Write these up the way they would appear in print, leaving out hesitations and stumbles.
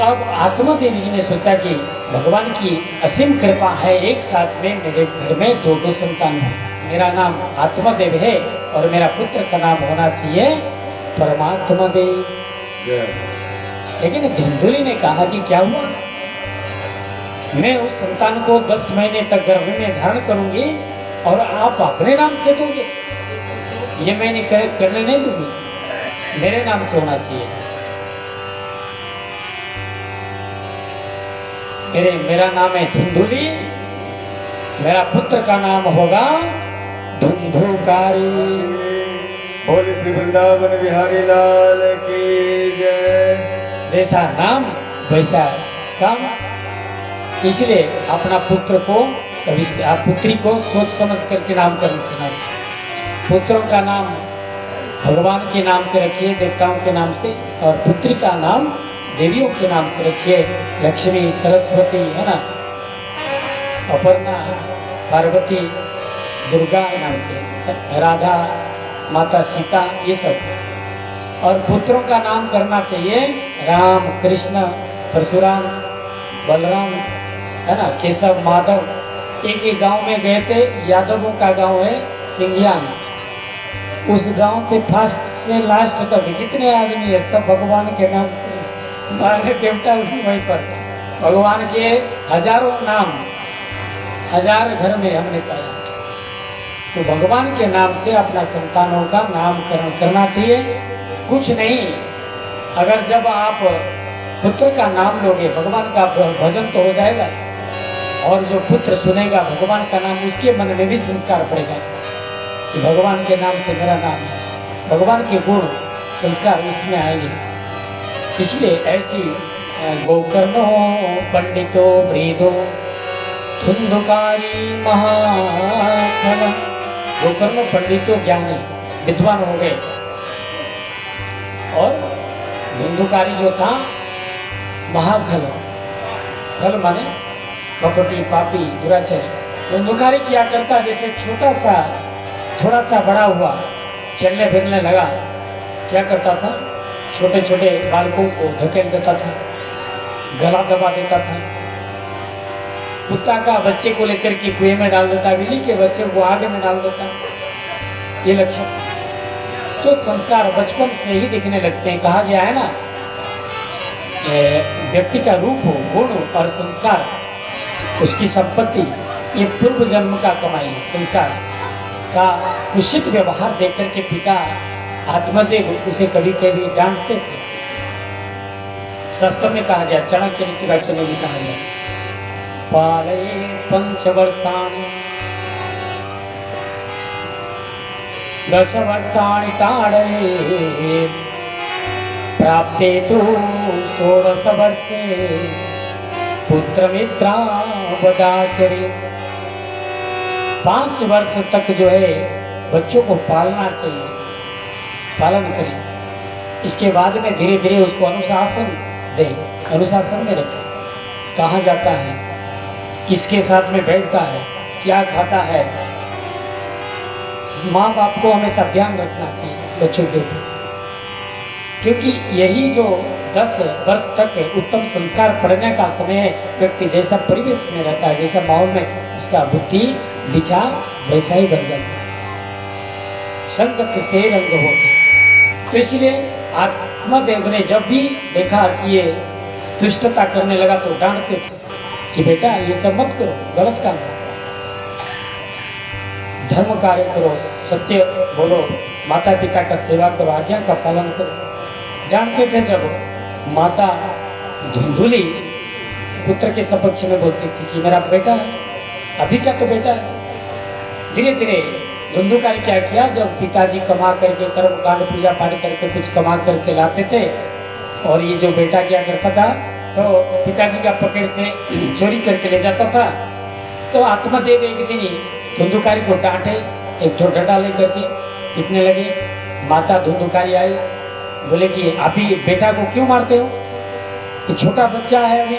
अब आत्मदेव जी ने सोचा कि भगवान की असीम कृपा है, एक साथ में मेरे घर में दो दो संतान है। मेरा नाम आत्मदेव है और मेरा पुत्र का नाम होना चाहिए परमात्मा देव। लेकिन धुंधुली ने कहा कि क्या हुआ, मैं उस संतान को 10 महीने तक गर्भ में धारण करूंगी और आप अपने नाम से दोगे, ये मैं नहीं करने नहीं दूंगी, मेरे नाम से होना चाहिए। मेरा नाम है धुंधुली, मेरा पुत्र का नाम होगा धुंधुकारी। बोले श्री वृंदावन बिहारी लाल की जय। जैसा नाम वैसा काम, इसलिए अपना पुत्र को पुत्री को सोच समझ करके नामकरण करना चाहिए। पुत्रों का नाम भगवान के नाम से रखिए, देवताओं के नाम से, और पुत्री का नाम देवियों के नाम से रखिए, लक्ष्मी, सरस्वती, है ना, अपर्णा, पार्वती, दुर्गा के नाम से, राधा, माता सीता, ये सब। और पुत्रों का नाम करना चाहिए राम, कृष्ण, परशुराम, बलराम, है ना, केशव, माधव। एक ही गांव में गए थे, यादवों का गांव है सिंघियान, उस गांव से फर्स्ट से लास्ट तक जितने आदमी है सब भगवान के नाम से, सारे देवता उसी वहीं पर, भगवान के हजारों नाम, 1000 घर में हमने पाया। तो भगवान के नाम से अपना संतानों का नामकरण करना चाहिए, कुछ नहीं। अगर जब आप पुत्र का नाम लोगे, भगवान का भजन तो हो जाएगा, और जो पुत्र सुनेगा भगवान का नाम, उसके मन में भी संस्कार पड़ेगा कि भगवान के नाम से मेरा नाम है, भगवान के गुण संस्कार उसमें आएंगे। इसलिए ऐसी गोकर्णो पंडितो वृद्धो धुंधुकारी महाखल, गोकर्ण पंडितों ज्ञानी विद्वान हो गए, और धुंधुकारी जो था महाखल, खल माने कपटी, पापी, दुराचारी। धुंधुकारी क्या करता, जैसे छोटा सा थोड़ा सा बड़ा हुआ, चलने फिरने लगा, क्या करता था, छोटे छोटे बालकों को धकेल देता था, गला दबा देता था, कुत्ता का बच्चे को लेकर के कुएं में डाल देता, बिल्ली के बच्चे को आग में डाल देता, ये लक्षण। तो संस्कार बचपन से ही दिखने लगते हैं। कहा गया है ना, व्यक्ति का रूप हो, गुण और संस्कार, उसकी संपत्ति, ये पूर्व जन्म का कमाई है। संस्कार का उचित व्यवहार देकर के पिता आत्मदेव उसे कभी कभी डांटते थे। शास्त्र में कहा गया, चाणक्य नीति वाक्य में भी कहा गया, पालये पंचवर्षाणि 10 वर्षाणि ताडये प्राप्ते तु 16 वर्षे पुत्रमित्रा वदाचरे। 5 वर्ष तक जो है बच्चों को पालना चाहिए, पालन करें। इसके बाद में धीरे धीरे उसको अनुशासन दें, अनुशासन में रखें, कहाँ जाता है, किसके साथ में बैठता है, क्या खाता है। माँ बाप को हमेशा ध्यान रखना चाहिए बच्चों के ऊपर, क्योंकि यही जो 10 वर्ष तक उत्तम संस्कार पढ़ने का समय है। व्यक्ति जैसा परिवेश में रहता है, जैसा माहौल में, उसका बुद्धि विचार वैसा ही बन जाता है। संगत से रंग होते। तो इसलिए आत्मदेव ने जब भी देखा कि ये दुष्टता करने लगा तो डांटते थे कि बेटा ये सब मत करो, गलत काम करो, धर्म कार्य करो, सत्य बोलो, माता पिता का सेवा करो, आज्ञा का पालन करो। डांटते थे। जब माता धुंधुली पुत्र के सपक्ष में बोलती थी कि मेरा बेटा है, अभी का तो बेटा है। धीरे धीरे धुंधुकारी क्या किया, जब पिताजी कमा करके कर्म कांड पूजा पाठ करके कुछ कमा करके लाते थे, और ये जो बेटा क्या करता था, तो पिताजी का पकड़ से चोरी करके ले जाता था। तो आत्मदेव एक दिन ही धुंधुकारी को डांटे, एक ठो डंडा लेकर के पीटने लगे। माता धुंधुकारी आई, बोले कि आप ही बेटा को क्यों मारते हो, ये छोटा बच्चा है, अभी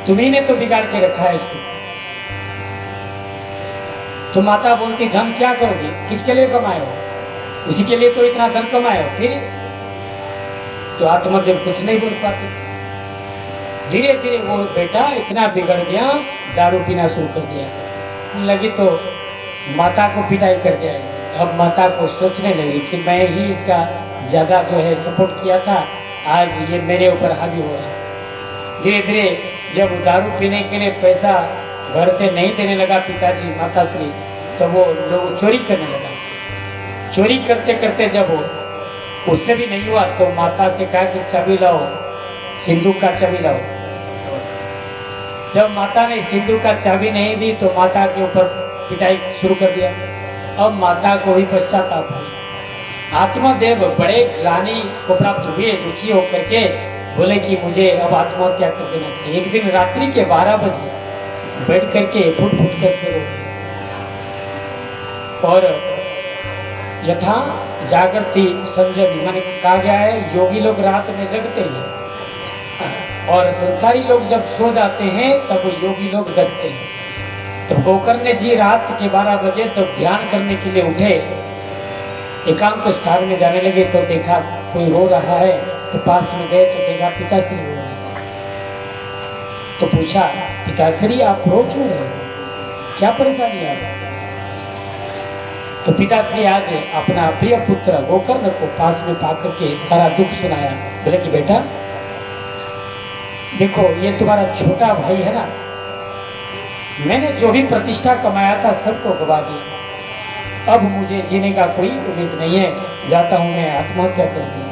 तुम्ही ने तो बिगाड़ के रखा है इसको। तो माता बोलती, धन क्या करोगे, किसके लिए कमाए हो, उसी के लिए तो इतना धन कमाए हो। फिर तो आत्मदेव कुछ नहीं बोल पाते। धीरे धीरे वो बेटा इतना बिगड़ गया, दारू पीना शुरू कर दिया। लगी तो माता को पिटाई कर दिया। अब माता को सोचने लगी कि मैं ही इसका ज़्यादा जो है सपोर्ट किया था, आज ये मेरे ऊपर हावी हो रहा है। धीरे धीरे जब दारू पीने के लिए पैसा घर से नहीं देने लगा पिताजी माता श्री, तो वो लोग चोरी करने लगा। चोरी करते करते जब वो उससे भी नहीं हुआ तो माता से कहा कि चाबी लाओ, सिंदूक का चाबी लाओ। जब माता ने सिंदूक का चाबी नहीं दी तो माता के ऊपर पिटाई शुरू कर दिया। अब माता को भी पश्चाताप हुआ। आत्मदेव बड़े ग्लानि को प्राप्त हुए, दुखी होकर के बोले कि मुझे अब आत्महत्या कर देना चाहिए। एक दिन रात्रि के 12 बजे बैठ करके फुट फुट करके रो, और यथा जागृति संजमी, माने कहा गया है योगी लोग रात में जगते हैं और संसारी लोग जब सो जाते हैं तब योगी लोग जगते हैं। तो गोकर्ण जी रात के 12 बजे तो ध्यान करने के लिए उठे, एकांत स्थान में जाने लगे तो देखा कोई रो रहा है, तो पास में गए तो देखा पिताश्री रो रहे हैं। तो पूछा पिताश्री आप रो क्यों रहे हो, क्या परेशानी है? तो पिताश्री आज अपना प्रिय पुत्र गोकर्ण को पास में पाकर के सारा दुख सुनाया। बोले कि बेटा देखो ये तुम्हारा छोटा भाई है ना, मैंने जो भी प्रतिष्ठा कमाया था सबको गवा दिया, अब मुझे जीने का कोई उम्मीद नहीं है, जाता हूं मैं आत्महत्या कर दी।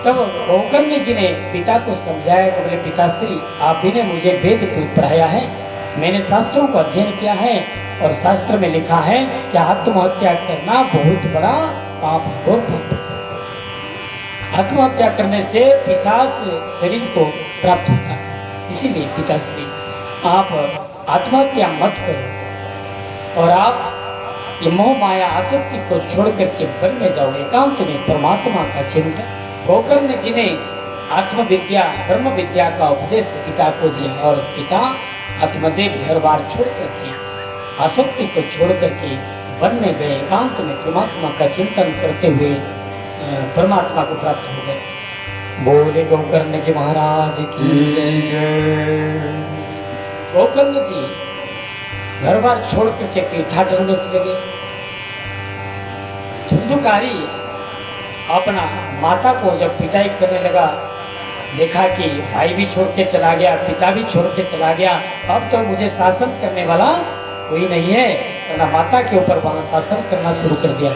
तब गोकर्ण जी ने पिता को समझाया कि बोले पिताश्री आप ही ने मुझे वेद पढ़ाया है, मैंने शास्त्रों का अध्ययन किया है और शास्त्र में लिखा है कि आत्महत्या करना बहुत बड़ा पाप है। आत्महत्या करने से पिशाच शरीर को प्राप्त होता है। इसीलिए पिताश्री आप आत्महत्या मत करो और आप ये मोह माया आसक्ति को छोड़ करके वन में जाओ, एकांत में परमात्मा का चिंतन। गोकर्ण जी ने आत्मविद्या ब्रह्म विद्या का उपदेश पिता को दिया और पिता आत्मदेव घर बार छोड़ करके आसक्ति को छोड़ करके वन में गए, एकांत में परमात्मा का चिंतन करते हुए परमात्मा को प्राप्त हो गए। बोले गोकर्ण जी महाराज की जय। गोकर्ण जी घर बार छोड़ करके तीर्थाटन में चले गए। धुंधुकारी अपना माता को जब पिटाई करने लगा, देखा कि भाई भी छोड़ के चला गया, पिता भी छोड़ के चला गया, अब तो मुझे शासन करने वाला कोई नहीं है, तो माता के ऊपर वहां शासन करना शुरू कर दिया।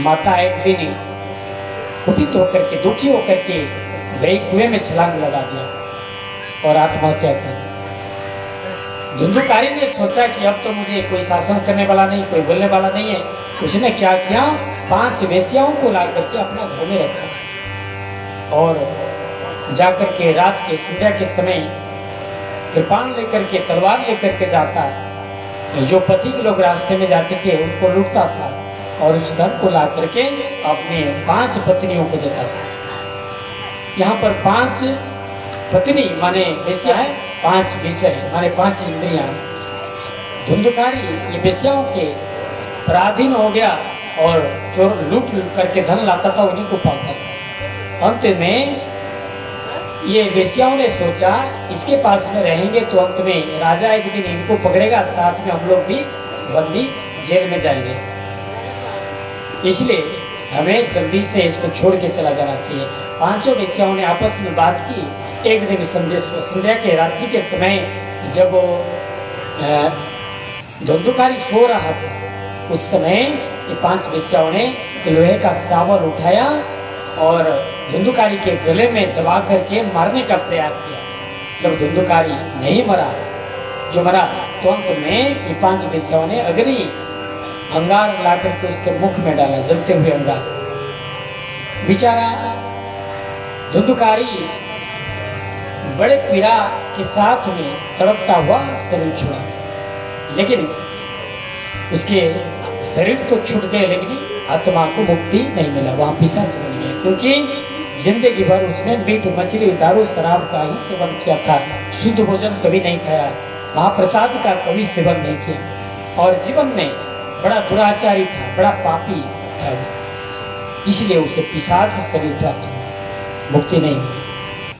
माता एक दिन कुपित होकर के दुखी होकर के गई कुएं में छलांग लगा दिया और आत्महत्या कर। धुंधुकारी ने सोचा कि अब तो मुझे कोई शासन करने वाला नहीं, कोई बोलने वाला नहीं है। उसने क्या किया, 5 वेश्याओं को ला करके अपना घर में रखा और जाकर के रात के संध्या के समय कृपाण लेकर के तलवार लेकर के जाता, जो पति के लोग रास्ते में जाते थे उनको लूटता था और उस धन को ला करके अपने 5 पत्नियों को देता था। यहाँ पर 5 पत्नी माने वेश्या है, 5 विषय माने 5 इंद्रियां। धुंधुकारी ये वेश्याओं के पराधीन हो गया और चोर लूट करके धन लाता था, उन्हीं को पालता था। अंत में ये वेश्याओं ने सोचा इसके पास में रहेंगे तो अंत में राजा एक दिन इनको पकड़ेगा, साथ में हम लोग भी बंदी जेल में जाएंगे, इसलिए हमें जल्दी से इसको छोड़ के चला जाना चाहिए। 5 वेश्याओं ने आपस में बात की। एक दिन संध्या के रात्रि के समय जब धुंधुकारी सो रहा था, उस समय ये 5 वेश्याओं ने लोहे का सावल उठाया और धुंधुकारी के गले में दबा करके मारने का प्रयास किया। जब धुंधुकारी नहीं मरा, जो मरा, तो अंत में ये 5 वेश्याओं ने अग्नि अंगार ला करके उसके मुख में डाला, जलते हुए अंगार। बेचारा धुंधुकारी बड़े पीड़ा के साथ में तड़पता हुआ शरीर छोड़ा, लेकिन उसके शरीर तो छूट गए लेकिन आत्मा को मुक्ति नहीं मिला, वहां पिशाच बन गया। क्योंकि जिंदगी भर उसने मीट मछली दारू शराब का ही सेवन किया था, शुद्ध भोजन कभी नहीं खाया, महाप्रसाद का कभी सेवन नहीं किया और जीवन में बड़ा दुराचारी था, बड़ा पापी था, इसलिए उसे पिशाच शरीर प्राप्त हुआ, मुक्ति नहीं हुई।